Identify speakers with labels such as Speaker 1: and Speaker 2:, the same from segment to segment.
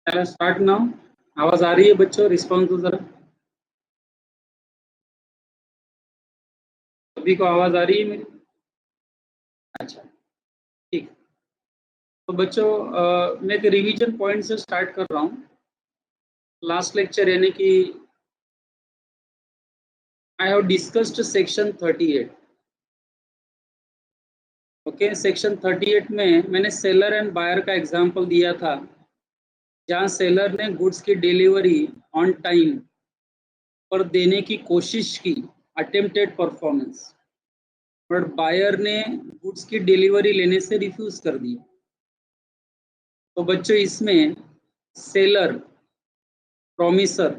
Speaker 1: चलो start now. आवाज आ रही है बच्चों? रिस्पॉन्स दो जरा। सभी को आवाज आ रही है मेरी? अच्छा, ठीक। तो बच्चों मैं एक रिवीजन पॉइंट से स्टार्ट कर रहा हूँ। लास्ट लेक्चर यानी कि I have discussed section 38। Okay, section 38 में मैंने सेलर एंड बायर का एग्जांपल दिया था, जहाँ सेलर ने गुड्स की डिलीवरी ऑन टाइम पर देने की कोशिश की, अटेम्प्टेड परफॉर्मेंस, बट बायर ने गुड्स की डिलीवरी लेने से रिफ्यूज कर दिया। तो बच्चों इसमें seller promiser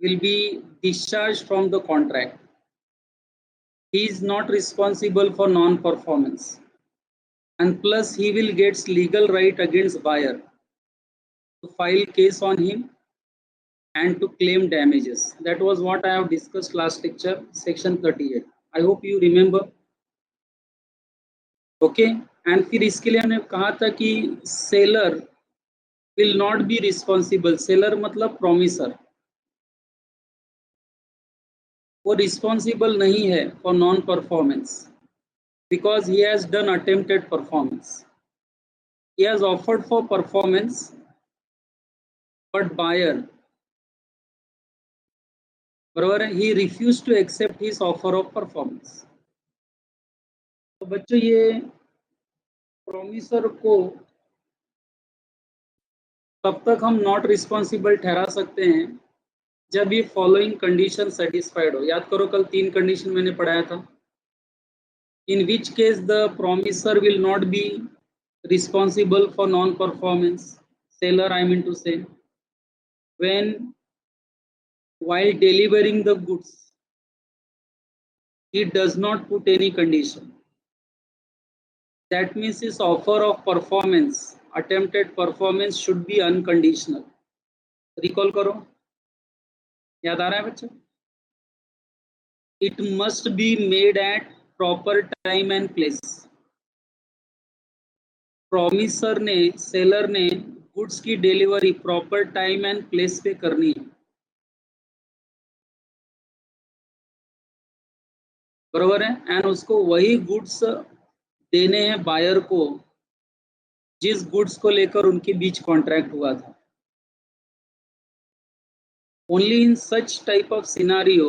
Speaker 1: will be discharged from the contract. He is not responsible for non-performance, and plus he will get legal right against buyer to file case on him and to claim damages. That was what I have discussed last lecture, section 38. I hope you remember. Okay, and फिर इसके लिए हमने कहा था कि seller will not be responsible. Seller मतलब promiser, वो responsible नहीं है for non performance because he has done attempted performance. He has offered for performance, but buyer, बराबर है, he refused to accept his offer of performance. तो बच्चों ये promisor को तब तक हम नॉट रिस्पॉन्सिबल ठहरा सकते हैं जब ये फॉलोइंग कंडीशन सेटिस्फाइड हो। याद करो, कल 3 कंडीशन मैंने पढ़ाया था। In which case the promiser will not be responsible for non-performance. Seller, I mean to say, when while delivering the goods, he does not put any condition. That means his offer of performance, attempted performance, should be unconditional. Recall करो, याद आ रहा है बच्चों? It must be made at proper time and place. Promiser ने, seller ने goods की delivery proper time and place पे करनी है, बरोबर है, एंड उसको वही गुड्स देने हैं बायर को जिस गुड्स को लेकर उनके बीच कॉन्ट्रैक्ट हुआ था। Only in such type of scenario,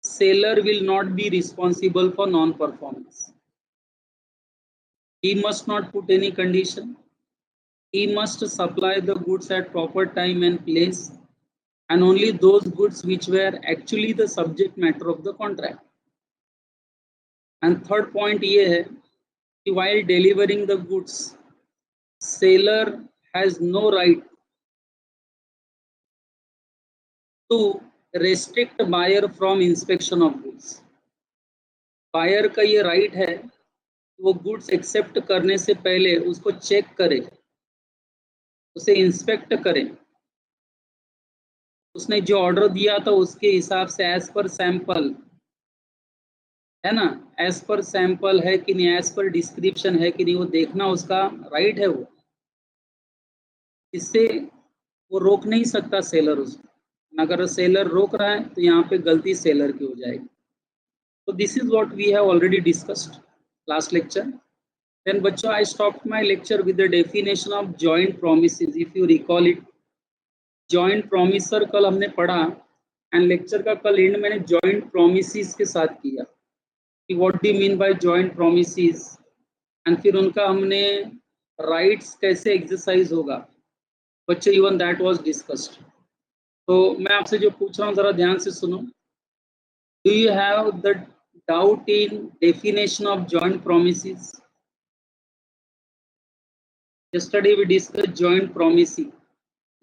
Speaker 1: seller will not be responsible for non-performance. He must not put any condition. He must supply the goods at proper time and place, and only those goods which were actually the subject matter of the contract. And third point ये है कि while delivering the goods, seller has no right to restrict buyer from inspection of goods. Buyer का ये right है, वो goods accept करने से पहले उसको चेक करे, उसे इंस्पेक्ट करे, उसने जो ऑर्डर दिया था उसके हिसाब से एज पर सैंपल है ना, एज पर सैंपल है कि नहीं, एज पर डिस्क्रिप्शन है कि नहीं, वो देखना उसका राइट है। वो इससे वो रोक नहीं सकता सेलर उसको। अगर सेलर रोक रहा है तो यहाँ पे गलती सेलर की हो जाएगी। तो this is what we have already discussed last lecture. Then बच्चों I stopped my lecture with the definition of joint promises. If you recall it, joint promiser कल हमने पढ़ा, एंड लेक्चर का कल एंड मैंने joint promises के साथ किया कि what do you mean by joint promises, and फिर उनका हमने राइट्स कैसे एक्सरसाइज होगा बच्चों, इवन दैट वाज डिस्कस्ड। तो मैं आपसे जो पूछ रहा हूँ जरा ध्यान से सुनो। Do you have the doubt in definition of joint promises? Yesterday we discussed joint promising,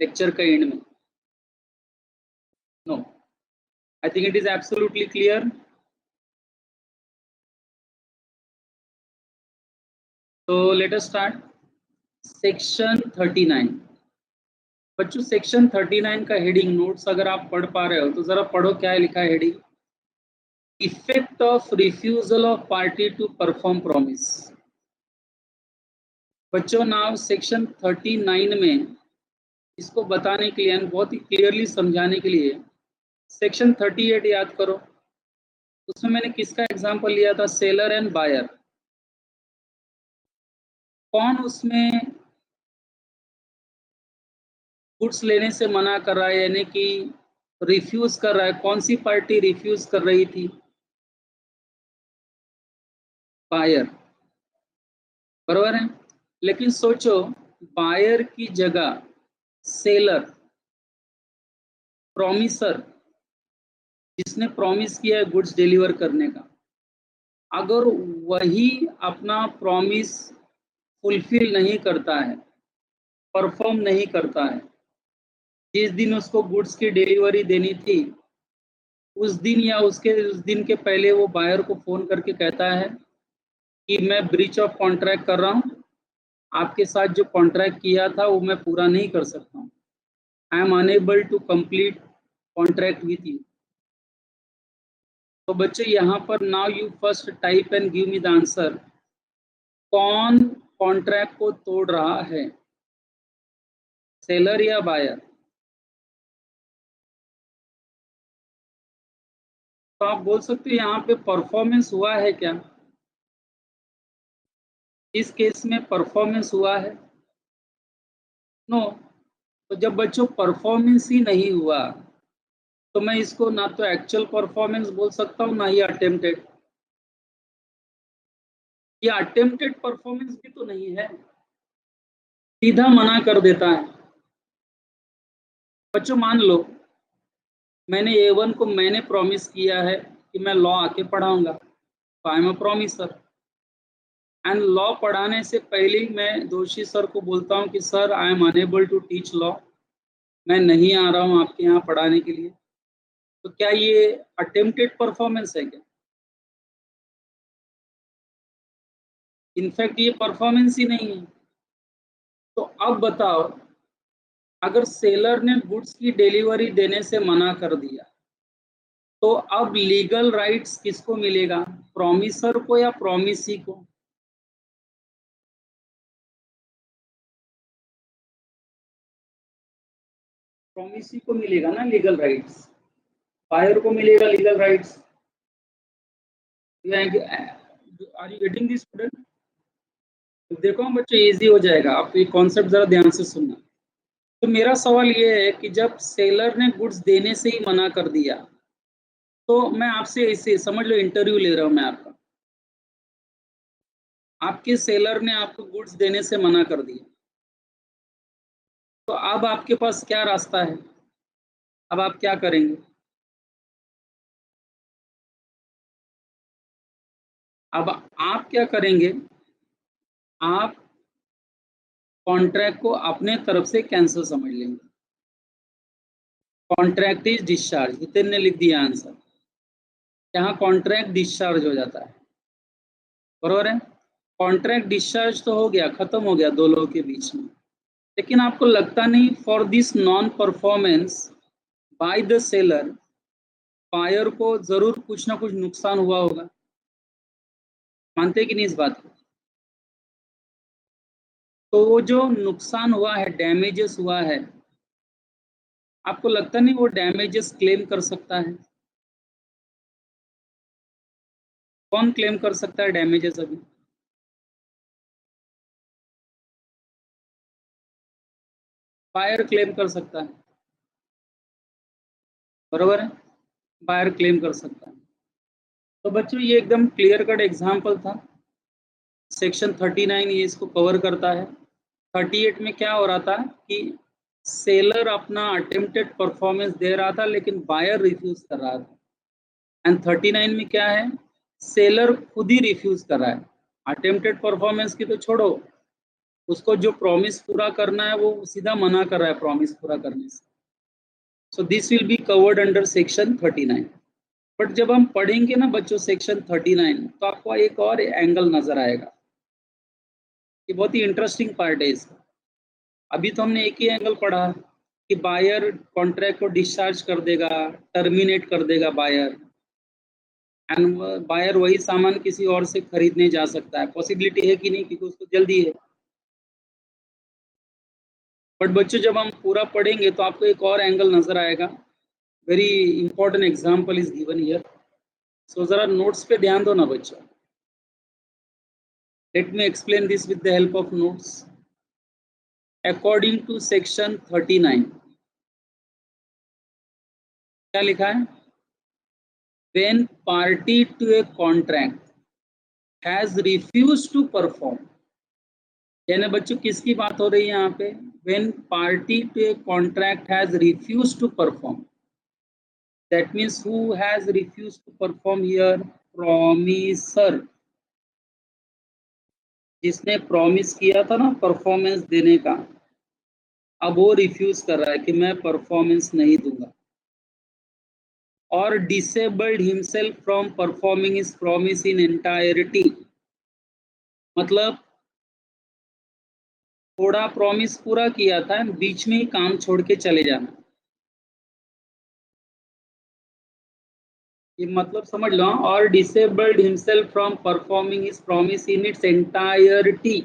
Speaker 1: lecture का end में। No, I think it is absolutely clear. So let us start. Section 39. बच्चों सेक्शन 39 का हेडिंग नोट्स अगर आप पढ़ पा रहे हो तो जरा पढ़ो, क्या है लिखा है heading? Effect of refusal of party to perform promise. बच्चों नाउ सेक्शन 39 में इसको बताने के लिए, बहुत ही क्लियरली समझाने के लिए सेक्शन 38 याद करो। उसमें मैंने किसका एग्जांपल लिया था? Seller and buyer. कौन उसमें गुड्स लेने से मना कर रहा है, यानी कि रिफ्यूज कर रहा है? कौन सी पार्टी रिफ्यूज कर रही थी? बायर, बरोबर है। लेकिन सोचो, बायर की जगह सेलर, प्रॉमिसर, जिसने प्रॉमिस किया है गुड्स डिलीवर करने का, अगर वही अपना प्रॉमिस फुलफिल नहीं करता है, परफॉर्म नहीं करता है, जिस दिन उसको गुड्स की डिलीवरी देनी थी उस दिन या उस दिन के पहले वो बायर को फोन करके कहता है कि मैं ब्रीच ऑफ कॉन्ट्रैक्ट कर रहा हूँ, आपके साथ जो कॉन्ट्रैक्ट किया था वो मैं पूरा नहीं कर सकता हूँ, I am unable to complete contract with you. तो बच्चे यहाँ पर now you first type and give me the answer. कौन कॉन्ट्रैक्ट को तोड़ रहा है, सेलर या बायर? तो आप बोल सकते हो यहाँ पे परफॉर्मेंस हुआ है क्या? इस केस में परफॉर्मेंस हुआ है? नो। तो जब बच्चों परफॉर्मेंस ही नहीं हुआ तो मैं इसको ना तो एक्चुअल परफॉर्मेंस बोल सकता हूँ ना ही अटेम्प्टेड। ये अटेम्प्टेड परफॉर्मेंस भी तो नहीं है, सीधा मना कर देता है। बच्चों मान लो मैंने A1 को मैंने प्रॉमिस किया है कि मैं लॉ आके पढ़ाऊंगा, तो I am a promiser. And law पढ़ाने से पहले ही मैं दोषी सर को बोलता हूँ कि sir I am unable to teach law, मैं नहीं आ रहा हूँ आपके यहाँ पढ़ाने के लिए। तो क्या ये अटेम्प्टेड परफॉर्मेंस है क्या? इनफैक्ट ये परफॉर्मेंस ही नहीं है। तो अब बताओ, अगर सेलर ने गुड्स की डिलीवरी देने से मना कर दिया तो अब लीगल राइट्स किसको मिलेगा? प्रॉमिसर को या प्रॉमिसी को? प्रॉमिसी को मिलेगा ना लीगल राइट्स, बायर को मिलेगा legal rights. Are you getting this student? देखो बच्चों, इजी हो जाएगा, आप ये कॉन्सेप्ट जरा ध्यान से सुनना। तो मेरा सवाल ये है कि जब सेलर ने गुड्स देने से ही मना कर दिया, तो मैं आपसे ऐसे समझ लो, इंटरव्यू ले रहा हूं मैं आपका। आपके सेलर ने आपको गुड्स देने से मना कर दिया, तो अब आपके पास क्या रास्ता है? अब आप क्या करेंगे? अब आप क्या करेंगे? आप कॉन्ट्रैक्ट को अपने तरफ से कैंसिल समझ लेंगे। कॉन्ट्रैक्ट इज डिस्चार्ज, हितेन ने लिख दिया आंसर। यहाँ कॉन्ट्रैक्ट डिस्चार्ज हो जाता है, बरोबर है। कॉन्ट्रैक्ट डिस्चार्ज तो हो गया, खत्म हो गया दो लोगों के बीच में। लेकिन आपको लगता नहीं for this non performance by the seller, buyer को जरूर कुछ ना कुछ नुकसान हुआ होगा? मानते कि नहीं इस बात को? तो वो जो नुकसान हुआ है, डैमेजेस हुआ है, आपको लगता नहीं वो डैमेजेस क्लेम कर सकता है? कौन क्लेम कर सकता है डैमेजेस अभी? बायर क्लेम कर सकता है, बरोबर है। बायर क्लेम कर सकता है। तो बच्चों ये एकदम क्लियर कट एग्जांपल था। सेक्शन 39 ये इसको कवर करता है। 38 में क्या हो रहा था कि सेलर अपना अटेम्प्टेड परफॉर्मेंस दे रहा था लेकिन बायर रिफ्यूज कर रहा था। एंड 39 में क्या है? सेलर खुद ही रिफ्यूज कर रहा है। अटेम्प्टेड परफॉर्मेंस की तो छोड़ो, उसको जो प्रॉमिस पूरा करना है वो सीधा मना कर रहा है प्रॉमिस पूरा करने से। So this will be covered under section 39। But जब हम पढ़ेंगे ना बच्चों सेक्शन 39, तो आपको एक और एंगल नजर आएगा। ये बहुत ही इंटरेस्टिंग पार्ट है इसका। अभी तो हमने एक ही एंगल पढ़ा कि बायर कॉन्ट्रैक्ट को डिस्चार्ज कर देगा, टर्मिनेट कर देगा बायर, एंड बायर वही सामान किसी और से खरीदने जा सकता है। पॉसिबिलिटी है कि नहीं, क्योंकि उसको जल्दी है। बट बच्चों जब हम पूरा पढ़ेंगे तो आपको एक और एंगल नजर आएगा. Very important example is given here. So जरा नोट्स पे ध्यान दो ना बच्चों. Let me explain this with the help of notes. According to section 39 क्या लिखा है? When party to a contract has refuse to perform. यानी बच्चों किसकी बात हो रही है यहाँ पे? When party to a contract has refuse to perform. That means who has refuse to perform here? Promiser. जिसने प्रॉमिस किया था ना परफॉर्मेंस देने का, अब वो रिफ्यूज कर रहा है कि मैं परफॉर्मेंस नहीं दूंगा. और disabled himself from performing is promise in entirety. मतलब थोड़ा प्रॉमिस पूरा किया था, बीच में ही काम छोड़ के चले जाना. ये मतलब समझ लो. और disabled himself from performing is promise in its entirety.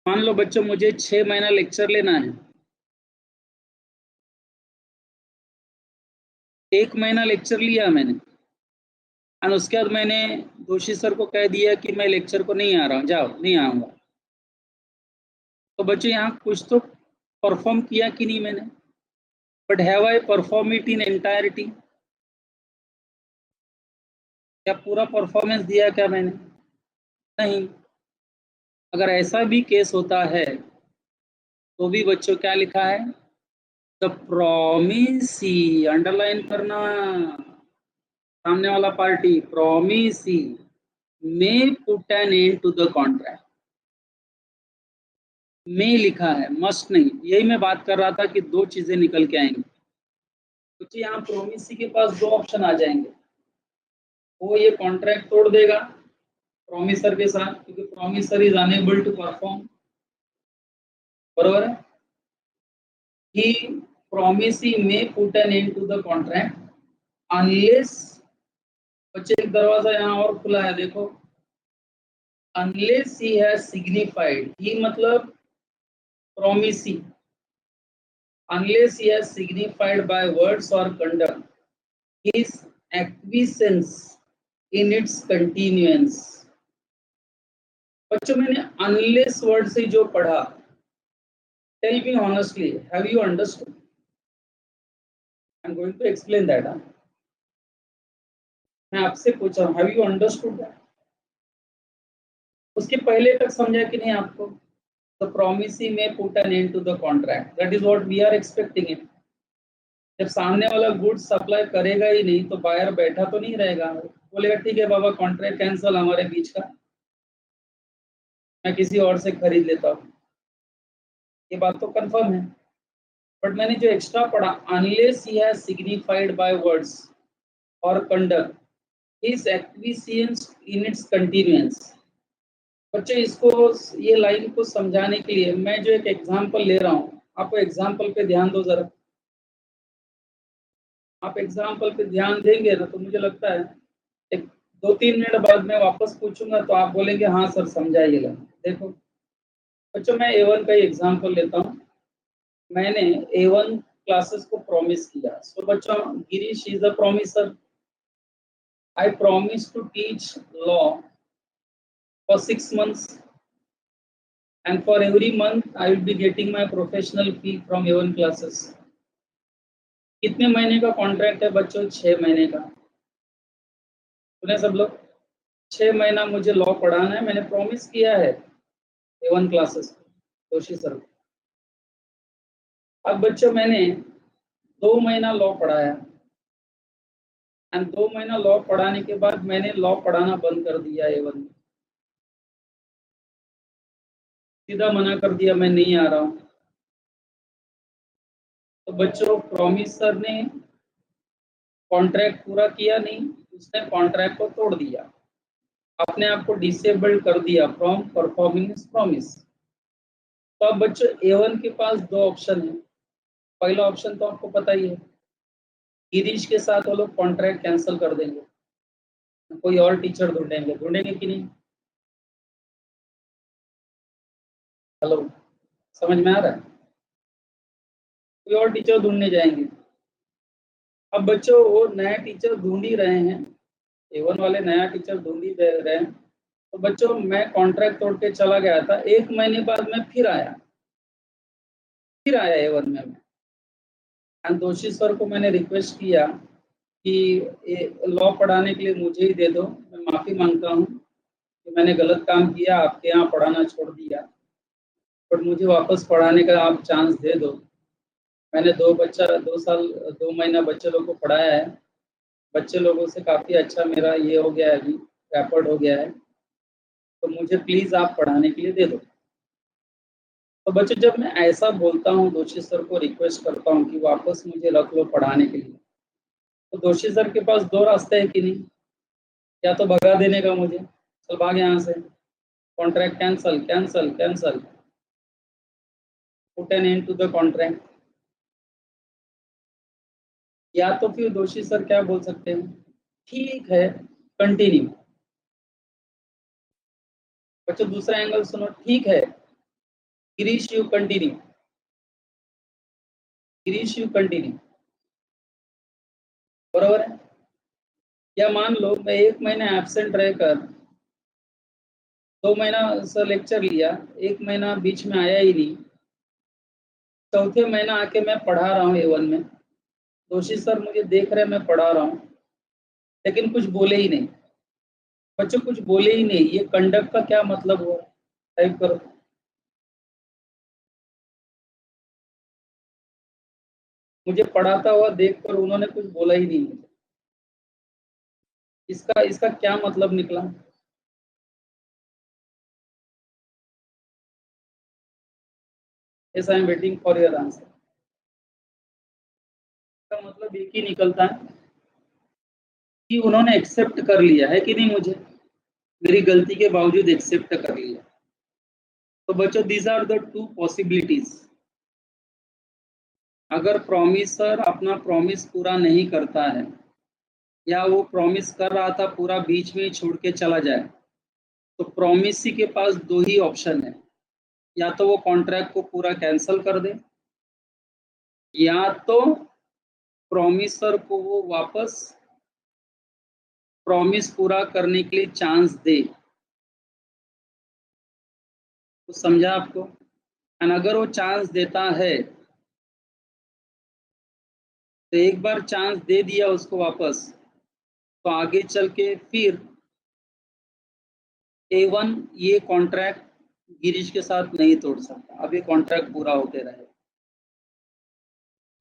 Speaker 1: मान लो बच्चों मुझे 6 महीना लेक्चर लेना है. 1 महीना लेक्चर लिया मैंने, और उसके बाद मैंने दोषी सर को कह दिया कि मैं लेक्चर को नहीं आ रहा हूँ, जाओ नहीं आऊंगा. तो बच्चों यहाँ कुछ तो परफॉर्म किया कि नहीं मैंने? But have I perform it in entirety? क्या पूरा परफॉर्मेंस दिया क्या मैंने? नहीं. अगर ऐसा भी केस होता है तो भी बच्चों क्या लिखा है? The promisee. अंडरलाइन करना. सामने वाला party promisee may put an end to the contract. में लिखा है, मस्ट नहीं. यही मैं बात कर रहा था कि दो चीजें निकल के आएंगी. क्योंकि यहाँ प्रोमिसी के पास दो ऑप्शन आ जाएंगे. वो ये कॉन्ट्रैक्ट तोड़ देगा प्रोमिसर के साथ, क्योंकि promisor is unable to perform. बरोबर है. He promisee may put an end to the contract unless. बच्चे एक दरवाजा यहाँ और खुला है देखो. Unless he has signified. He मतलब promisee. Unless he has signified by words or conduct his acquiescence in its continuance. बच्चों मैंने unless वर्ड से जो पढ़ा, tell me honestly, have you understood? I'm going to explain that. मैं आपसे पूछ रहा हूँ, have you understood that? उसके पहले तक समझा कि नहीं आपको? The promisee may put an end to the contract. That is what we are expecting it. जब सामने वाला गुड्स सप्लाई करेगा ही नहीं तो बायर बैठा तो नहीं रहेगा. बोलेगा ठीक है बाबा कॉन्ट्रैक्ट कैंसिल हमारे बीच का, मैं किसी और से खरीद लेता हूँ. ये बात तो कंफर्म है. बट मैंने जो एक्स्ट्रा पढ़ा, unless he has signified by words और conduct his acquisitions in its continuance. बच्चे इसको, ये लाइन को समझाने के लिए मैं जो एक एग्जांपल ले रहा हूँ, आपको एग्जांपल पे ध्यान दो जरा. आप एग्जाम्पल पे ध्यान देंगे ना तो मुझे लगता है एक 2-3 मिनट बाद मैं वापस पूछूंगा तो आप बोलेंगे हाँ सर समझाइएगा. देखो बच्चों मैं A1 का ही एग्जाम्पल लेता हूँ. मैंने A1 क्लासेस को प्रॉमिस किया. सो बच्चों Girish is a promiser. I promise to teach law for 6 months and for every month I will be getting my professional fee from A1 classes. कितने महीने का कॉन्ट्रैक्ट है बच्चों? 6 महीने का. सुने सब लोग? 6 महीना मुझे लॉ पढ़ाना है. मैंने प्रॉमिस किया है A1 क्लासेस जोशी सर को. अब बच्चों मैंने 2 महीना लॉ पढ़ाया एंड 2 महीना लॉ पढ़ाने के बाद मैंने लॉ पढ़ाना बंद कर दिया A1 में. सीधा मना कर दिया मैं नहीं आ रहा हूँ. तो बच्चों प्रॉमिसर ने कॉन्ट्रैक्ट पूरा किया नहीं, उसने कॉन्ट्रैक्ट को तोड़ दिया, अपने आप को डिसेबल्ड कर दिया फ्रॉम परफॉर्मिंग हिज प्रॉमिस. तो अब बच्चों A1 के पास दो ऑप्शन है. पहला ऑप्शन तो आपको पता ही है, गिरीश के साथ वो लोग कॉन्ट्रैक्ट कैंसिल कर देंगे, कोई और टीचर ढूंढेंगे कि नहीं? हेलो, समझ में आ रहा है? कोई और टीचर ढूंढने जाएंगे। अब बच्चों वो नया टीचर ढूंढ ही रहे हैं, A1 वाले नया टीचर ढूंढ ही दे रहे हैं। तो बच्चों मैं कॉन्ट्रैक्ट तोड़ के चला गया था, 1 महीने बाद मैं फिर आया A1 में मैं। एंड दोषी सर को मैंने रिक्वेस्ट किया कि लॉ पढ़ाने के लिए मुझे ही दे दो, मैं माफ़ी मांगता हूँ कि मैंने गलत काम किया, आपके यहाँ पढ़ाना छोड़ दिया, बट मुझे वापस पढ़ाने का आप चांस दे दो। मैंने 2 साल 2 महीना बच्चे लोगों को पढ़ाया है, बच्चे लोगों से काफ़ी अच्छा मेरा ये हो गया है, अभी रैपर्ड हो गया है, तो मुझे प्लीज़ आप पढ़ाने के लिए दे दो। तो बच्चों जब मैं ऐसा बोलता हूँ, दोषी सर को रिक्वेस्ट करता हूँ कि वापस मुझे रख लो पढ़ाने के लिए, तो दोषी सर के पास 2 रास्ते हैं कि नहीं, या तो भगा देने का मुझे, चल भाग यहाँ से, contract cancel cancel cancel, put an end to the contract. या तो फिर दोषी सर क्या बोल सकते हैं, ठीक है कंटिन्यू। बच्चों दूसरा एंगल सुनो, ठीक है Girish you continue, Girish you continue, बराबर है। या मान लो मैं 1 महीना एब्सेंट रहकर 2 महीना सर लेक्चर लिया, 1 महीना बीच में आया ही नहीं, चौथे महीना आके मैं पढ़ा रहा हूँ A1 में, दोषी सर मुझे देख रहे मैं पढ़ा रहा हूँ, लेकिन कुछ बोले ही नहीं। बच्चों कुछ बोले ही नहीं, ये कंडक्ट का क्या मतलब हुआ, टाइप करो। मुझे पढ़ाता हुआ देखकर उन्होंने कुछ बोला ही नहीं मुझे, इसका इसका क्या मतलब निकला? Yes I am waiting for your answer. इसका मतलब एक ही निकलता है कि उन्होंने एक्सेप्ट कर लिया है कि नहीं, मुझे मेरी गलती के बावजूद एक्सेप्ट कर लिया। तो बच्चों these are the two possibilities. अगर प्रॉमिसर अपना प्रॉमिस पूरा नहीं करता है, या वो प्रॉमिस कर रहा था पूरा बीच में ही छोड़ के चला जाए, तो प्रॉमिसी के पास दो ही ऑप्शन है, या तो वो कॉन्ट्रैक्ट को पूरा कैंसिल कर दे, या तो प्रॉमिसर को वो वापस प्रॉमिस पूरा करने के लिए चांस दे। तो समझा आपको? एंड अगर वो चांस देता है, तो एक बार चांस दे दिया उसको वापस, तो आगे चल के फिर A1 ये कॉन्ट्रैक्ट गिरीश के साथ नहीं तोड़ सकता, अब ये कॉन्ट्रैक्ट पूरा होते रहे।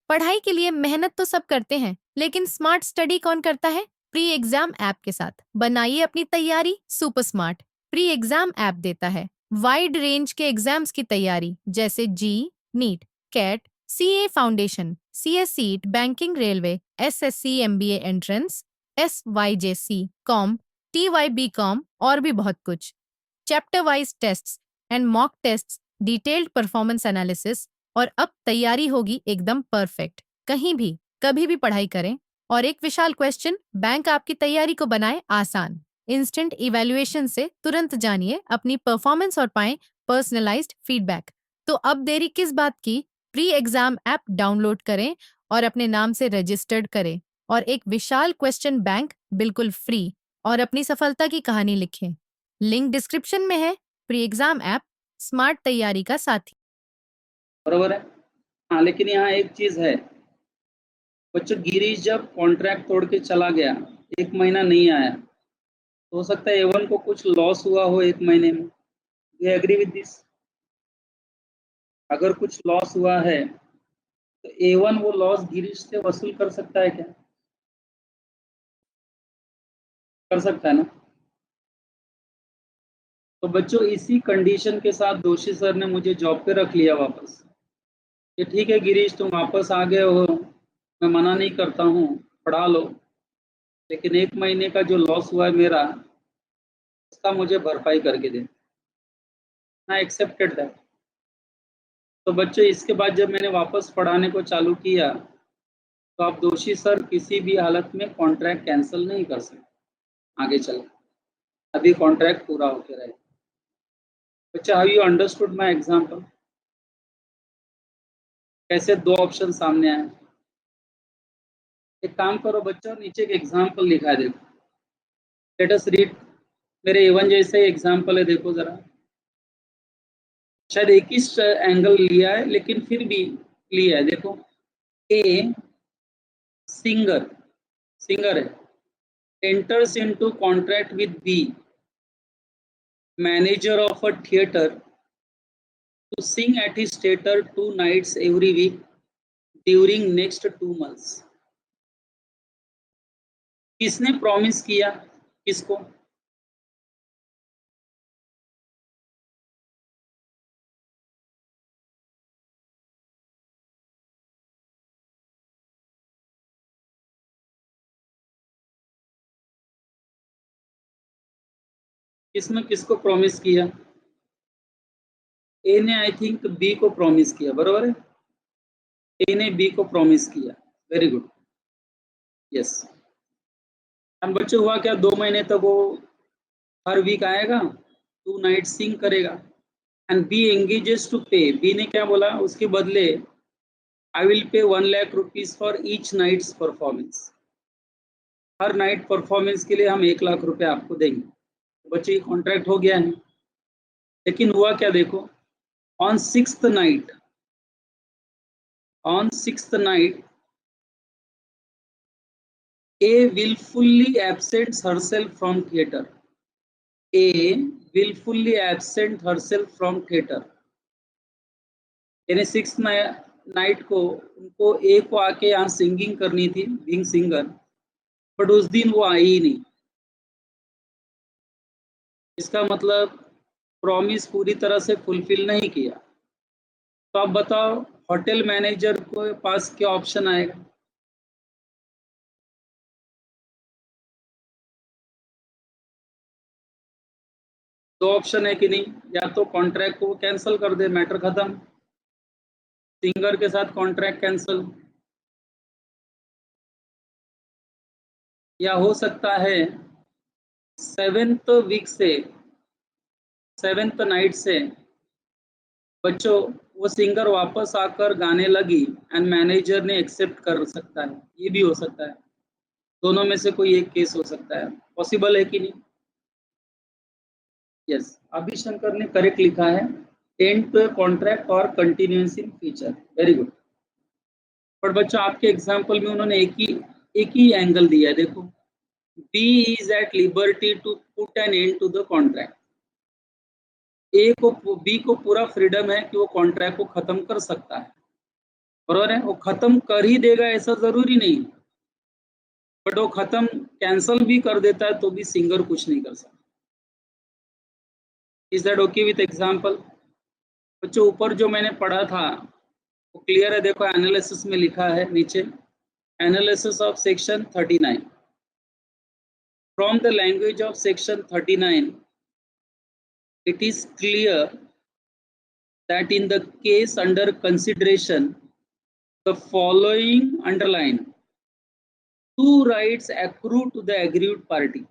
Speaker 2: पढ़ाई के लिए मेहनत तो सब करते हैं, लेकिन स्मार्ट स्टडी कौन करता है? प्री एग्जाम ऐप के साथ बनाइए अपनी तैयारी super smart. Pre exam app देता है वाइड रेंज के एग्जाम्स की तैयारी, जैसे JEE, NEET, CAT, CA foundation, CS CSEET, banking, railway, SSC, MBA entrance, SYJC com, TYB com और भी बहुत कुछ। Chapter wise tests and mock tests, detailed performance analysis, और अब तैयारी होगी एकदम परफेक्ट। कहीं भी कभी भी पढ़ाई करें, और एक विशाल क्वेश्चन बैंक आपकी तैयारी को बनाए आसान। इंस्टेंट इवैल्यूएशन से तुरंत जानिए अपनी परफॉर्मेंस और पाएं पर्सनलाइज्ड फीडबैक। तो अब देरी किस बात की? प्री एग्जाम ऐप डाउनलोड करें और अपने नाम से रजिस्टर्ड करें, और एक विशाल क्वेश्चन बैंक बिल्कुल फ्री, और अपनी सफलता की कहानी लिखें। लिंक डिस्क्रिप्शन में है। प्री एग्जाम ऐप स्मार्ट तैयारी का साथी।
Speaker 1: बराबर है। हाँ लेकिन यहाँ एक चीज है बच्चों, गिरीश जब कॉन्ट्रैक्ट तोड़ के चला गया, 1 महीना नहीं आया, तो हो सकता है A1 को कुछ लॉस हुआ हो 1 महीने में। You agree with this? अगर कुछ लॉस हुआ है, तो A1 वो लॉस गिरीश से वसूल कर सकता है क्या? कर सकता है ना? तो बच्चों इसी कंडीशन के साथ दोषी सर ने मुझे जॉब पे रख लिया वापस, कि ठीक है गिरीश तुम वापस आ गए हो, मैं मना नहीं करता हूँ, पढ़ा लो, लेकिन 1 महीने का जो लॉस हुआ है मेरा, उसका मुझे भरपाई करके दे। I accepted that. तो बच्चों इसके बाद जब मैंने वापस पढ़ाने को चालू किया, तो आप दोषी सर किसी भी हालत में कॉन्ट्रैक्ट कैंसिल नहीं कर सकते आगे चल, अभी कॉन्ट्रैक्ट पूरा होते रहे। बच्चा, how you understood my example? कैसे दो ऑप्शन सामने आए? एक काम करो बच्चों, नीचे एक एग्जांपल लिखा है, देखो, लेट अस रीड। मेरे A1 जैसे एग्जांपल है, देखो जरा। शायद एक ही एंगल लिया है, लेकिन फिर भी लिया है, देखो। ए सिंगर सिंगर है, enters into contract with B, manager of a theater, to sing at his theater 2 nights every week during next 2 months. किसने प्रॉमिस किया किसको? किसने किसको प्रॉमिस किया? ए ने आई थिंक बी को प्रॉमिस किया, बरोबर है? ए ने बी को प्रॉमिस किया, वेरी गुड, यस। एंड बच्चों हुआ क्या, 2 महीने तक वो हर वीक आएगा, 2 नाइट सिंग करेगा, and B engages to pay. B ने क्या बोला उसके बदले? I will pay 1 lakh rupees for each night's performance. हर नाइट परफॉर्मेंस के लिए हम 1 लाख रुपए आपको देंगे। बच्चे ये कॉन्ट्रैक्ट हो गया है, लेकिन हुआ क्या देखो, on sixth night A willfully absents herself from theater. A willfully absent herself from theater. यानी सिक्स नाइट को उनको ए को आके यहाँ सिंगिंग करनी थी, बीइंग सिंगर, बट उस दिन वो आई ही नहीं। इसका मतलब प्रॉमिस पूरी तरह से फुलफिल नहीं किया। तो आप बताओ, होटल मैनेजर को पास क्या ऑप्शन आएगा? दो ऑप्शन है कि नहीं? या तो कॉन्ट्रैक्ट को कैंसिल कर दे, मैटर खत्म, सिंगर के साथ कॉन्ट्रैक्ट कैंसिल, या हो सकता है सेवेंथ नाइट से बच्चों वो सिंगर वापस आकर गाने लगी एंड मैनेजर ने एक्सेप्ट कर सकता है, ये भी हो सकता है। दोनों में से कोई एक केस हो सकता है, पॉसिबल है कि नहीं? यस, अभी शंकर ने करेक्ट लिखा है, एंड टू कॉन्ट्रैक्ट और continuous in future, very good. पर बच्चों आपके एग्जाम्पल में उन्होंने एक ही एंगल दिया है, देखो, B is at liberty to put an end to the contract. B को पूरा फ्रीडम है कि वो कॉन्ट्रैक्ट को खत्म कर सकता है, बराबर है? वो खत्म कर ही देगा ऐसा जरूरी नहीं, बट वो खत्म कैंसल भी कर देता है तो भी सिंगर कुछ नहीं कर सकता। Is that okay with example? बच्चों ऊपर जो मैंने पढ़ा था वो क्लियर है, देखो एनालिसिस में लिखा है नीचे, analysis of section 39। From the language of section 39 it is clear that in the case under consideration the following underline 2 rights accrue to the aggrieved party।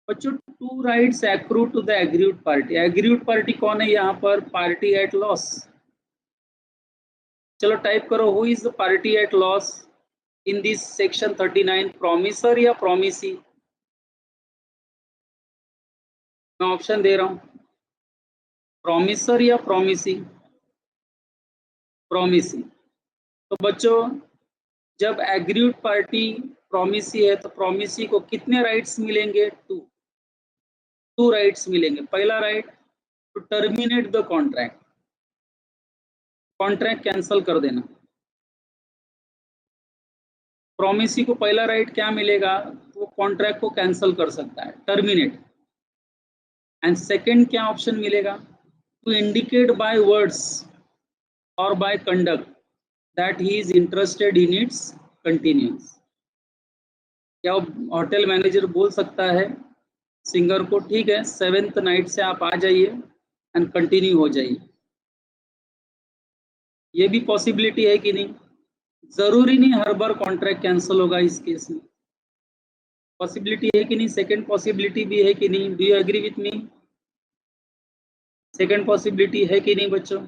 Speaker 1: बच्चों 2 rights accrue to the aggrieved party। aggrieved party कौन है यहाँ पर? Party at loss. चलो type करो, who is the party at loss in this section 39, promisor या promisee? मैं option दे रहा हूं, प्रोमिसर या प्रोमिसी? प्रोमिसी। तो बच्चों जब एग्रीड पार्टी प्रोमिसी है तो प्रोमिसी को कितने राइट्स मिलेंगे? 2 राइट्स मिलेंगे। पहला right to terminate the contract, contract cancel कर देना। प्रोमिसी को पहला राइट क्या मिलेगा? वो कॉन्ट्रैक्ट को कैंसल कर सकता है, टर्मिनेट। एंड सेकंड क्या ऑप्शन मिलेगा? टू इंडिकेट बाय वर्ड्स और by conduct that he is interested in its continuous. क्या होटल मैनेजर बोल सकता है सिंगर को, ठीक है 7th नाइट से आप आ जाइए एंड कंटिन्यू हो जाइए? ये भी पॉसिबिलिटी है कि नहीं? जरूरी नहीं हर बार कॉन्ट्रैक्ट कैंसिल होगा इस केस में, पॉसिबिलिटी है कि नहीं? सेकंड पॉसिबिलिटी भी है कि नहीं? Do you agree with me? Second possibility है कि नहीं बच्चों?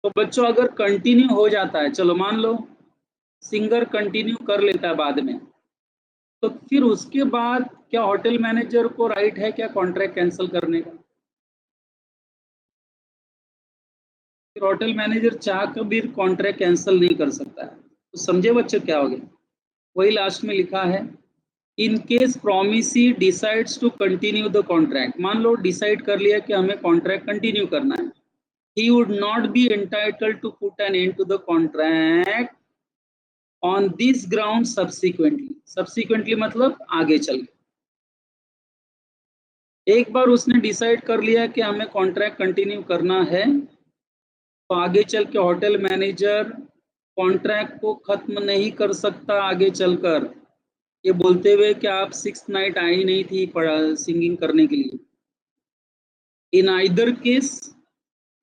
Speaker 1: तो बच्चों अगर कंटिन्यू हो जाता है, चलो मान लो सिंगर कंटिन्यू कर लेता है बाद में, तो फिर उसके बाद क्या होटल मैनेजर को राइट है क्या कॉन्ट्रैक्ट कैंसिल करने का? फिर होटल मैनेजर चाह कर भी कॉन्ट्रैक्ट कैंसिल नहीं कर सकता है। तो समझे बच्चों क्या हो गया? वही लास्ट में लिखा है, in case promisee decides to continue the contract. मान लो डिसाइड कर लिया कि हमें कॉन्ट्रैक्ट कंटिन्यू करना है, he would not be entitled to put an end to the contract on this ground subsequently. Subsequently मतलब आगे चल के। एक बार उसने डिसाइड कर लिया कि हमें कॉन्ट्रैक्ट कंटिन्यू करना है, तो आगे चल के होटल मैनेजर कॉन्ट्रैक्ट को खत्म नहीं कर सकता आगे चलकर, ये बोलते हुए कि आप 6th नाइट आई नहीं थी सिंगिंग करने के लिए। In either case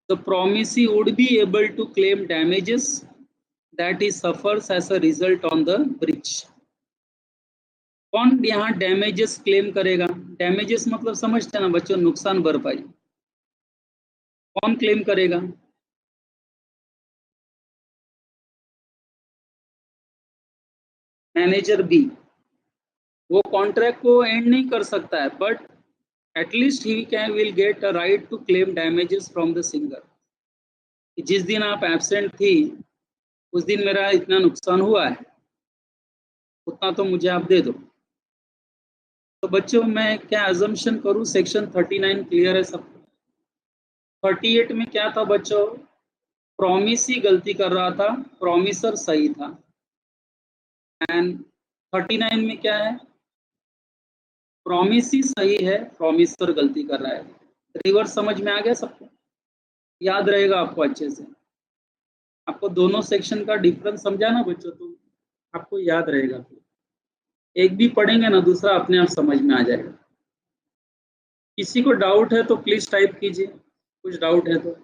Speaker 1: the promisee would be able to claim damages that he suffers as a result on the breach। कौन यहाँ डैमेजेस क्लेम करेगा? डैमेजेस मतलब समझते हैं ना बच्चों, नुकसान भरपाई। कौन क्लेम करेगा? Manager B. वो कॉन्ट्रैक्ट को एंड नहीं कर सकता है, but at least he can will get a right to claim damages from the singer. जिस दिन आप एब्सेंट थी उस दिन मेरा इतना नुकसान हुआ है, उतना तो मुझे आप दे दो। तो बच्चों मैं क्या अजम्पशन करूं, सेक्शन 39 क्लियर है सबको? 38 में क्या था बच्चों? प्रॉमिस ही गलती कर रहा था, प्रॉमिसर सही था। एंड 39 में क्या है? प्रॉमिस ही सही है, प्रॉमिसर गलती कर रहा है। रिवर्स समझ में आ गया सबको? याद रहेगा आपको अच्छे से? आपको दोनों सेक्शन का डिफरेंस समझा ना बच्चों, तो आपको याद रहेगा। एक भी पढ़ेंगे ना दूसरा अपने आप समझ में आ जाएगा। किसी को डाउट है तो प्लीज टाइप कीजिए, कुछ डाउट है तो।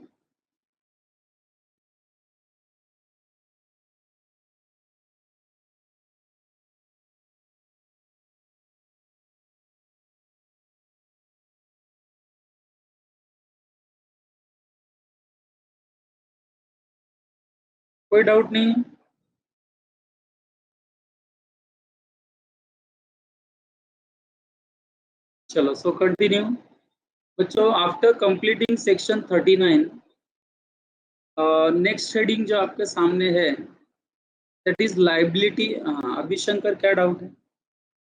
Speaker 1: कोई डाउट नहीं है? चलो सो कंटिन्यू बच्चों। After completing section 39, next heading जो आपके सामने है दैट इज लाइबिलिटी। अभी शंकर क्या डाउट है?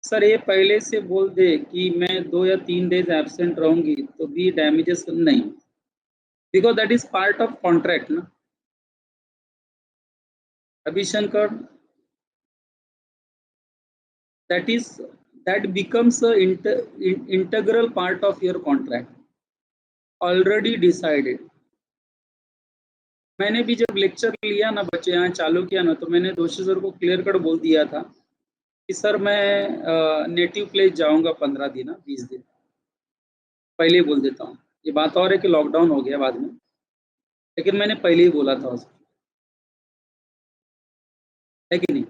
Speaker 1: सर ये पहले से बोल दे कि मैं 2 या 3 डेज एब्सेंट रहूंगी तो भी डैमेजेस नहीं, because that is part of contract ना अभी Shankar. that is that becomes a integral part of your contract already decided। मैंने भी जब लेक्चर लिया ना बच्चे, यहाँ चालू किया ना, तो मैंने दोषी सर को क्लियर कट बोल दिया था कि सर मैं नेटिव प्लेस जाऊंगा 15 दिन 20 दिन पहले ही बोल देता हूँ। ये बात और है कि लॉकडाउन हो गया बाद में, लेकिन मैंने पहले ही बोला था उसको, है कि नहीं?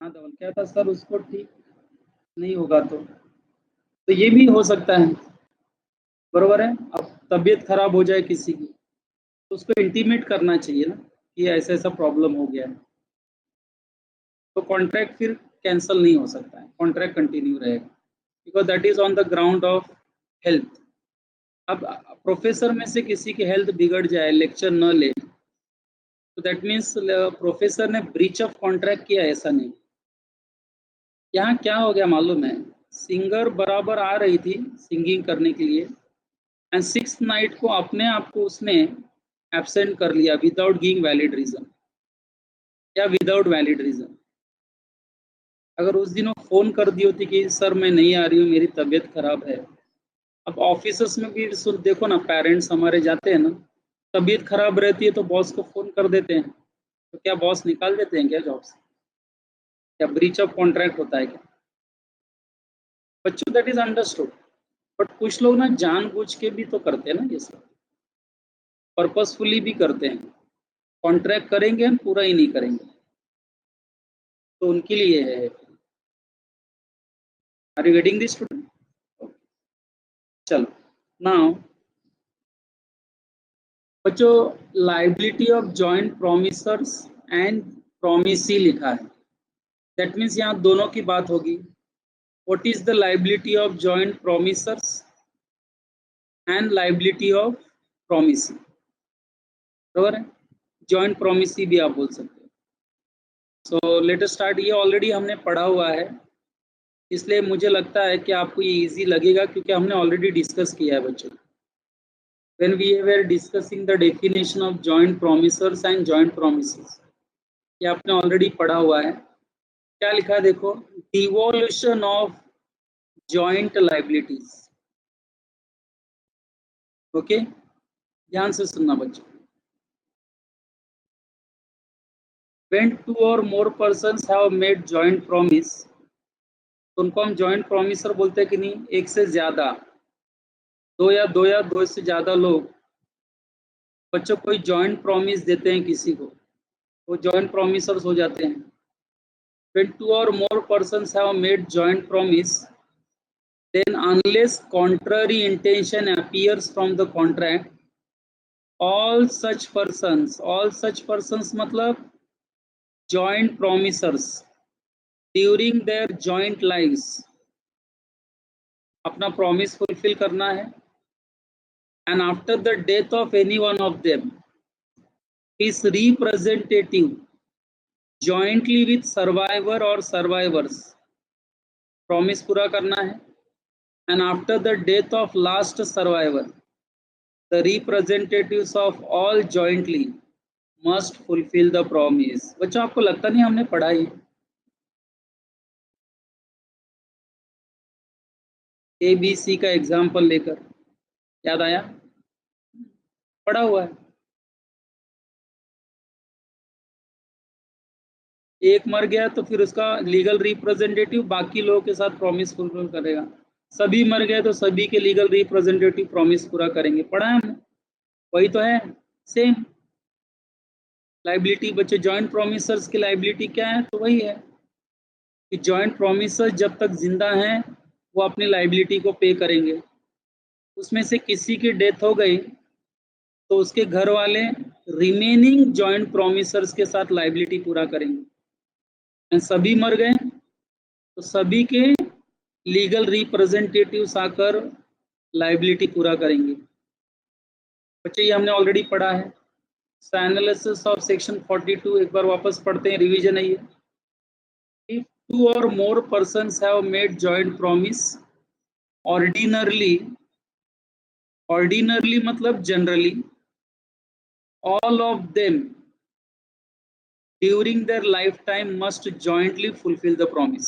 Speaker 1: हाँ धवल क्या था सर, उसको ठीक नहीं होगा तो ये भी हो सकता है, बरोबर है। अब तबीयत खराब हो जाए किसी की तो उसको इंटीमेट करना चाहिए ना कि ऐसा ऐसा प्रॉब्लम हो गया है, तो कॉन्ट्रैक्ट फिर कैंसिल नहीं हो सकता है, कॉन्ट्रैक्ट कंटिन्यू रहेगा, because that is on the ground of health. अब प्रोफेसर में से किसी की हेल्थ बिगड़ जाए, लेक्चर न ले, तो दैट मीन्स प्रोफेसर ने ब्रीच ऑफ कॉन्ट्रैक्ट किया, ऐसा नहीं। यहाँ क्या हो गया मालूम है? सिंगर बराबर आ रही थी सिंगिंग करने के लिए, एंड 6th नाइट को अपने आप को उसने एब्सेंट कर लिया विदाउट गिविंग वैलिड रीजन या विदाउट वैलिड रीजन। अगर उस दिन वो फोन कर दी होती कि सर मैं नहीं आ रही हूँ, मेरी तबीयत खराब है। अब ऑफिसर्स में भी देखो ना, पेरेंट्स हमारे जाते हैं ना, तबीयत खराब रहती है तो बॉस को फोन कर देते हैं, तो क्या बॉस निकाल देते हैं क्या जॉब से? क्या ब्रीच ऑफ कॉन्ट्रैक्ट होता है क्या बच्चों? That is understood. बट कुछ लोग ना जानबूझ के भी तो करते हैं ना ये सब, पर्पसफुली भी करते हैं। कॉन्ट्रैक्ट करेंगे हम, पूरा ही नहीं करेंगे, तो उनके लिए है। Are you getting this? चलो नाउ बच्चों, liability of joint promisors and promisee लिखा है। दैट मीन्स यहाँ दोनों की बात होगी। What is the liability of joint promisors and liability of promisee, बराबर है। जॉइंट प्रोमिसी भी आप बोल सकते हो। So let us start. ये ऑलरेडी हमने पढ़ा हुआ है, इसलिए मुझे लगता है कि आपको ये इजी लगेगा, क्योंकि हमने ऑलरेडी डिस्कस किया है बच्चों। When we were discussing the definition of joint promisors and joint promises, ये आपने ऑलरेडी पढ़ा हुआ है। क्या लिखा है देखो, devolution of joint liabilities. Okay, ध्यान से सुनना बच्चों। When two or more persons have made joint promise, तो उनको हम जॉइंट प्रोमिसर बोलते हैं कि नहीं? एक से ज्यादा, दो से ज्यादा लोग बच्चों कोई जॉइंट प्रॉमिस देते हैं किसी को, वो जॉइंट प्रोमिसर्स हो जाते हैं। When two or more persons have made joint promise, then unless contrary intention appears from the contract, all such persons मतलब joint promisers during their joint lives अपना प्रॉमिस फुलफिल करना है, and after the death of any one of them, his representative jointly with survivor or survivors promise पूरा करना है, and after the death of last survivor, the representatives of all jointly must fulfill the promise। बच्चों आपको लगता नहीं हमने पढ़ा ही? ABC का एग्जाम्पल लेकर याद आया? पढ़ा हुआ है। एक मर गया तो फिर उसका लीगल रिप्रेजेंटेटिव बाकी लोगों के साथ प्रॉमिस फुलफिल करेगा। सभी मर गए तो सभी के लीगल रिप्रेजेंटेटिव प्रॉमिस पूरा करेंगे। पढ़ा है हमने, वही तो है, सेम लाइबिलिटी। बच्चे जॉइंट प्रोमिसर्स की लाइबिलिटी क्या है? तो वही है कि जॉइंट प्रोमिसर्स जब तक जिंदा हैं वो अपनी लाइबिलिटी को पे करेंगे। उसमें से किसी की डेथ हो गई तो उसके घर वाले रिमेनिंग जॉइंट प्रोमिसर्स के साथ लाइबिलिटी पूरा करेंगे। सभी मर गए तो सभी के लीगल रिप्रेजेंटेटिव्स आकर लाइबिलिटी पूरा करेंगे। बच्चे ये हमने ऑलरेडी पढ़ा है। एनालिसिस ऑफ सेक्शन 42 एक बार वापस पढ़ते हैं, रिवीजन है ये। इफ टू और more persons have made joint promise, ordinarily मतलब generally, all of them during their lifetime must jointly fulfill the promise.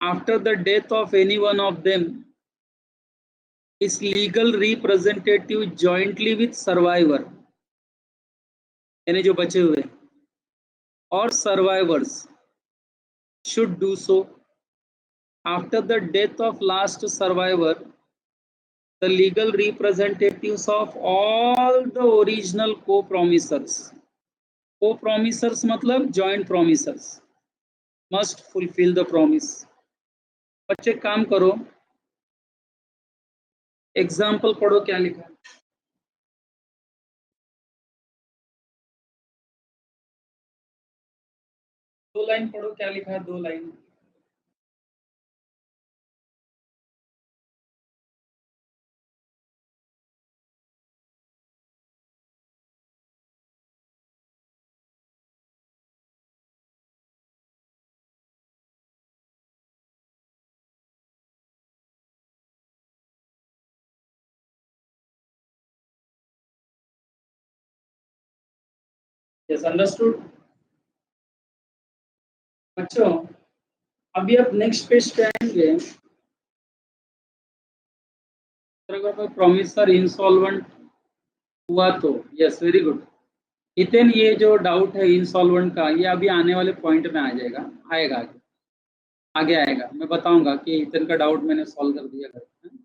Speaker 1: After the death of any one of them, his legal representative jointly with survivor, यानी जो बचे हुए और survivors should do so. After the death of last survivor, the legal representatives of all the original co-promisers मतलब joint promisers must fulfill the promise। बच्चे काम करो, example पढ़ो क्या लिखा है। दो लाइन पढ़ो क्या लिखा है, 2 लाइन। Yes, understood. बच्चों अभी आप नेक्स्ट पेज पे आएंगे, अगर कोई प्रोमिसर इंसॉल्वेंट हुआ तो, यस वेरी गुड इतन, ये जो डाउट है इंसॉल्वेंट का ये अभी आने वाले पॉइंट में आ जाएगा, आएगा आगे आएगा। मैं बताऊंगा कि इतन का डाउट मैंने सॉल्व कर दिया,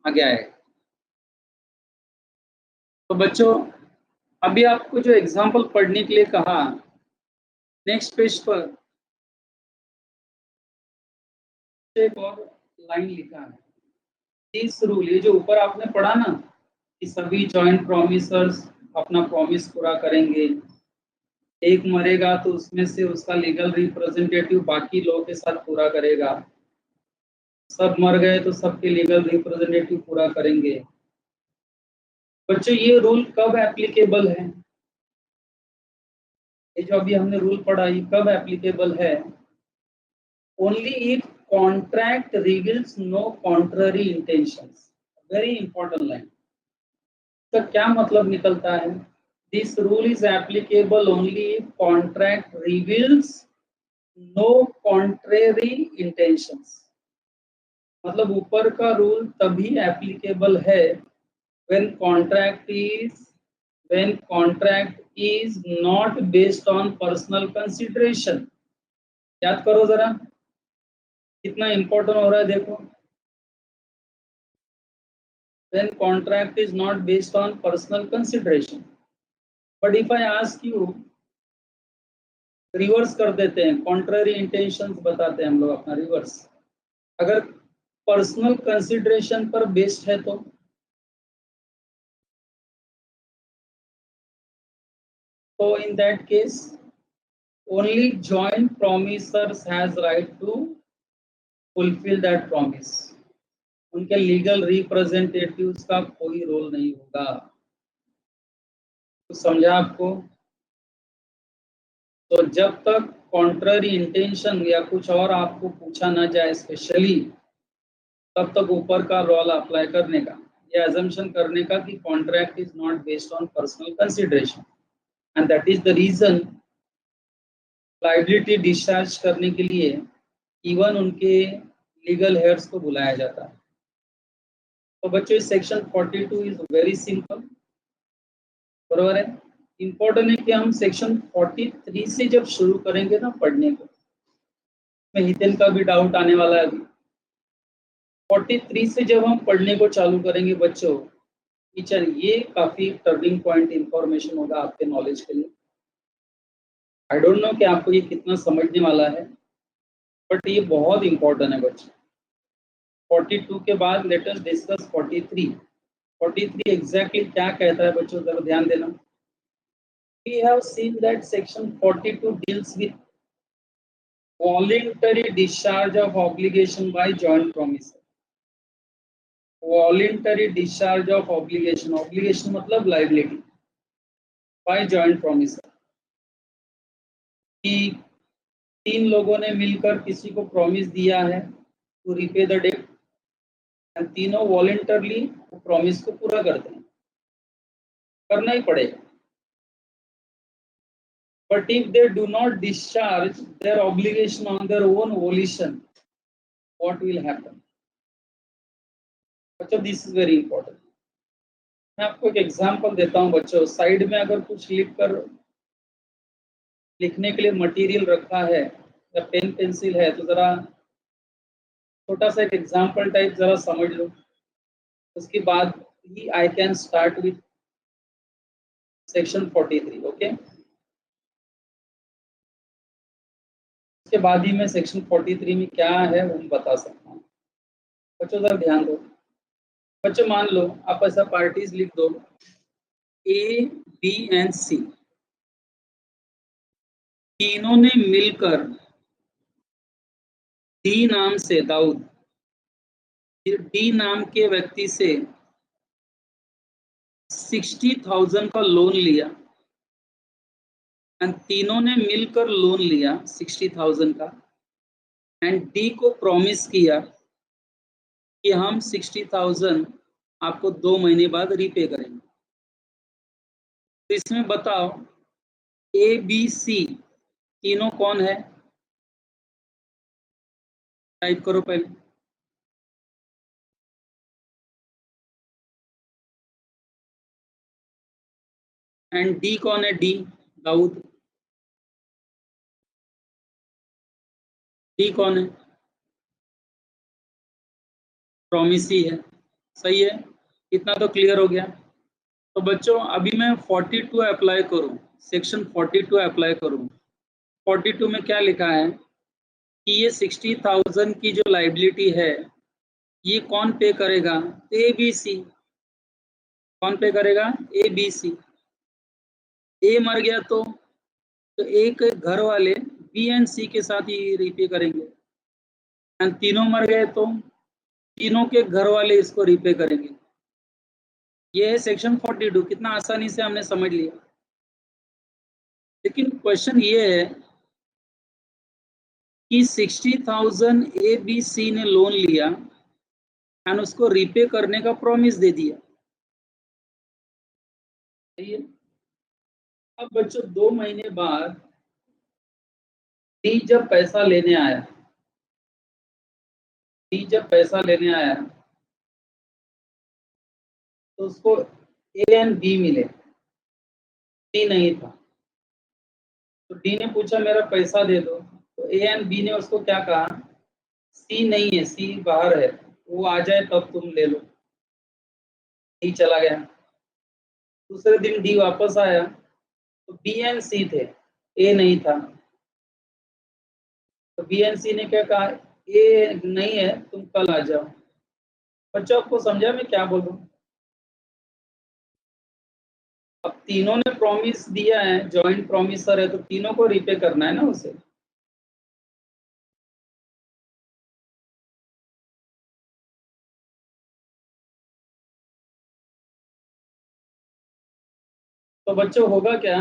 Speaker 1: आगे आएगा। तो बच्चों अभी आपको जो एग्जाम्पल पढ़ने के लिए कहा, नेक्स्ट पेज पर एक और लाइन लिखा है, दिस रूल, ये जो ऊपर आपने पढ़ा ना कि सभी जॉइंट प्रॉमिसर्स अपना प्रॉमिस पूरा करेंगे, एक मरेगा तो उसमें से उसका लीगल रिप्रेजेंटेटिव बाकी लोगों के साथ पूरा करेगा, सब मर गए तो सबके लीगल रिप्रेजेंटेटिव पूरा करेंगे। बच्चों ये रूल कब एप्लीकेबल है? ये जो अभी हमने रूल पढ़ा ये कब एप्लीकेबल है? Only if contract reveals no contrary intentions. Very important line. तो क्या मतलब निकलता है? This rule is applicable only if contract reveals no contrary intentions. मतलब ऊपर का रूल तभी एप्लीकेबल है when contract is not based on personal consideration। याद करो जरा कितना इंपॉर्टेंट हो रहा है, देखो। when contract is not based on personal consideration, but if I ask you, reverse कर देते हैं, कॉन्ट्ररी इंटेंशंस बताते हैं हम लोग अपना रिवर्स। अगर पर्सनल कंसिडरेशन पर बेस्ड है तो in that case only joint promisors has right to fulfill that promise। उनके लीगल रिप्रेजेंटेटिव्स का कोई रोल नहीं होगा। तो समझा आपको? तो जब तक कॉन्ट्ररी इंटेंशन या कुछ और आपको पूछा ना जाए स्पेशली, तब तक ऊपर का रोल अप्लाई करने का या अजम्पशन करने का कि contract is not based on personal consideration, and that is the reason liability discharge करने के लिए इवन उनके लीगल हेयर्स को बुलाया जाता है। तो बच्चों सेक्शन 42 इज वेरी सिंपल, बरोबर है। इंपॉर्टेंट है कि हम सेक्शन 43 से जब शुरू करेंगे ना पढ़ने को, में हितेन का भी डाउट आने वाला है अभी। 43 से जब हम पढ़ने को चालू करेंगे बच्चों, टीचर ये काफी टर्निंग पॉइंट इंफॉर्मेशन होगा आपके नॉलेज के लिए। आई डोंट नो कि आपको ये कितना समझने वाला है, बट ये बहुत इंपॉर्टेंट है बच्चों। 42 के बाद लेट अस डिस्कस 43। 43 एग्जैक्टली क्या कहता है बच्चों, जरा ध्यान देना। We have seen that section 42 deals with voluntary discharge of obligation by joint promisor। Voluntary discharge of obligation, obligation मतलब liability, by joint promisor। कि तीन लोगों ने मिलकर किसी को प्रॉमिस दिया है to repay the debt, and तीनों वॉलंटरली प्रॉमिस को पूरा करते हैं, करना ही पड़ेगा। But if they do not discharge their obligation on their own volition, what will happen? बच्चों दिस इज वेरी इंपॉर्टेंट। मैं आपको एक एग्जांपल देता हूं बच्चों। साइड में अगर कुछ लिखने के लिए मटेरियल रखा है या पेन पेंसिल है, तो जरा छोटा सा एक एग्जांपल टाइप जरा समझ लो, उसके बाद ही I can start with section 43। Okay, उसके बाद ही मैं सेक्शन 43 में क्या है वो बता सकता हूँ। बच्चों जरा ध्यान दो। बच्चों मान लो आप ऐसा पार्टीज लिख दो ए, बी एंड सी, तीनों ने मिलकर डी नाम से, दाऊद, डी नाम के व्यक्ति से 60,000 का लोन लिया, एंड तीनों ने मिलकर लोन लिया 60,000 का, एंड डी को प्रॉमिस किया कि हम 60,000 आपको 2 महीने बाद रीपे करेंगे। तो इसमें बताओ ए, बी, सी तीनों कौन है? टाइप करो पहले। एंड डी कौन है? डी, दाऊद। डी कौन है? प्रॉमिस ही है। सही है, इतना तो क्लियर हो गया। तो बच्चों अभी मैं 42 अप्लाई करूं, सेक्शन 42 अप्लाई करूं। 42 में क्या लिखा है कि ये 60,000 की जो लाइबिलिटी है ये कौन पे करेगा? A B C. कौन पे करेगा? ए बी सी। ए मर गया तो एक घर वाले बी एंड सी के साथ ही रीपे करेंगे, एंड तीनों मर गए तो तीनों के घर वाले इसको रीपे करेंगे। ये है सेक्शन 42। कितना आसानी से हमने समझ लिया। लेकिन क्वेश्चन ये है कि 60,000 ए बी सी ने लोन लिया एंड उसको रीपे करने का प्रॉमिस दे दिया। सही है। अब बच्चों 2 महीने बाद डी जब पैसा लेने आया, डी जब पैसा लेने आया तो उसको ए एंड बी मिले, डी नहीं था। तो डी ने पूछा मेरा पैसा दे दो, तो ए एंड बी ने उसको क्या कहा? सी नहीं है, सी बाहर है, वो आ जाए तब तुम ले लो। डी चला गया। दूसरे दिन डी वापस आया तो बी एंड सी थे, ए नहीं था। तो बी एंड सी ने क्या कहा? ए नहीं है, तुम कल आ जाओ। बच्चों आपको समझा मैं क्या बोल रहा हूँ? अब तीनों ने प्रॉमिस दिया है, जॉइंट प्रॉमिसर है, तो तीनों को रीपे करना है ना उसे। तो बच्चों होगा क्या